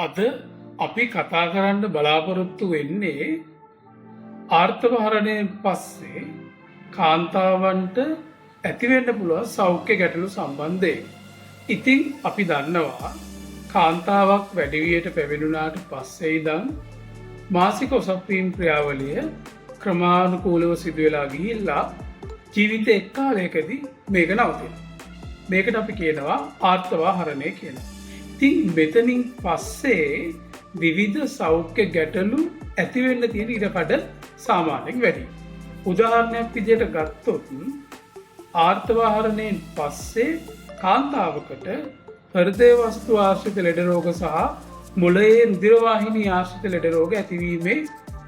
අද අපි කතා කරන්න බලාපොරොත්තු වෙන්නේ ආර්ථවහරණයෙන් පස්සේ කාන්තාවන්ට ඇතිවෙන්න පුළුවන් සෞඛ්‍ය ගැටලු සම්බන්ධයෙන්. ඉතින් අපි දන්නවා කාන්තාවක් වැඩිවියට පැමිණුණාට පස්සේ ඉඳන් මාසික ඔසප්පීම් ක්‍රියාවලිය ක්‍රමානුකූලව සිදුවෙලා ගිහිල්ලා ජීවිත එක් කාලයකදී මේක නවතිනවා. මේකට අපි කියනවා ආර්ථවහරණය කියලා. ඉතින් මෙතනින් පස්සේ විවිධ සෞඛ්‍ය ගැටලු ඇතිවෙන්න තියෙන ඉඩකඩ සාමාන්‍යයෙන් වැඩි. උදාහරණයක් විදිහට ගත්තොත් ආර්ථවහරණයෙන් පස්සේ කාන්තාවකට හෘදය වස්තු ආශ්‍රිත ලෙඩ රෝග සහ මොළයේ රුධිර වාහිනී ආශ්‍රිත ලෙඩ රෝග ඇතිවීමේ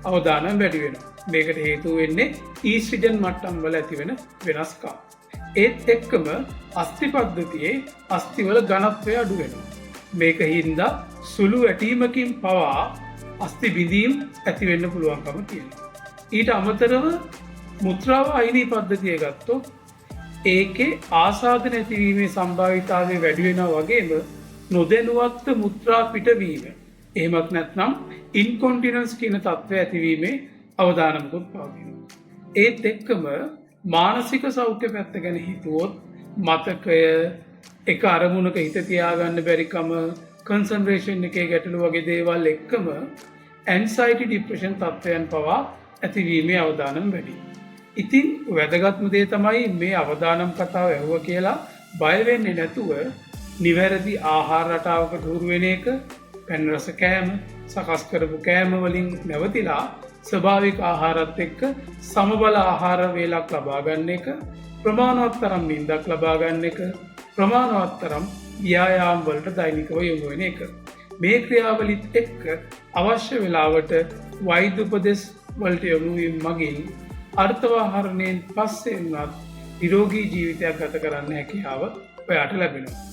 අවදානම් වැඩි වෙනවා. මේකට හේතුව වෙන්නේ ඊස්ට්‍රජන් මට්ටම් වල ඇතිවෙන වෙනස්කම්. ඒත් එක්කම අස්ථි පද්ධතියේ අස්ථිවල ඝනත්වය අඩු වෙනවා. මේක හින්දා සුළු වැටීමකින් පවා අස්ථි බිඳීම් ඇති වෙන්න පුළුවන්කම තියෙනවා. ඊට අමතරව මුත්‍රා වාහිනී පද්ධතිය ගත්තොත් ඒකේ ආසාදන ඇතිවීමේ සම්භාවිතාවය වැඩි වෙනවා වගේම නොදැනුවත්ව මුත්‍රා පිටවීම එහෙමත් නැත්නම් ඉන්කොන්ටිනන්ස් කියන තත්ත්වය ඇතිවීමේ අවදානමකුත් පවතිනවා. ඒත් එක්කම මානසික සෞඛ්‍ය පැත්ත ගැන හිතුවොත් මතකය එක අරමුණක හිත තියාගන්න බැරිකම කන්සන්ට්‍රේෂන් එකේ ගැටලු වගේ දේවල් එක්කම ඇන්සයිටි ડિප්‍රෙෂන් තත්ත්වයන් පවා ඇතිවීමේ අවදානම් වැඩි. ඉතින් වැදගත්ම දේ තමයි මේ අවදානම් කතාව ඇහුව කියලා බය වෙන්නේ නැතුව නිවැරදි ආහාර රටාවකට හුරු වෙන එක, පැන් රස කෑම, සකස් කරපු කෑම වලින් නැවතිලා ස්වභාවික ආහාරත් එක්ක සමබල ආහාර වේලක් ලබා ගන්න එක, ප්‍රමාණවත් තරම් නිින්දක් ලබා ගන්න එක, ප්‍රමාණවත් තරම් ව්‍යායාම වලට දෛනිකව යොමු වෙන එක. මේ ක්‍රියාවලිත් එක්ක අවශ්‍ය වෙලාවට වෛද්‍ය උපදෙස් වලට යොමු වීම මගින් අර්ථවහරණයෙන් පස්සේ වුණත් නිරෝගී ජීවිතයක් ගත කරන්න හැකියාව ඔයාට ලැබෙනවා.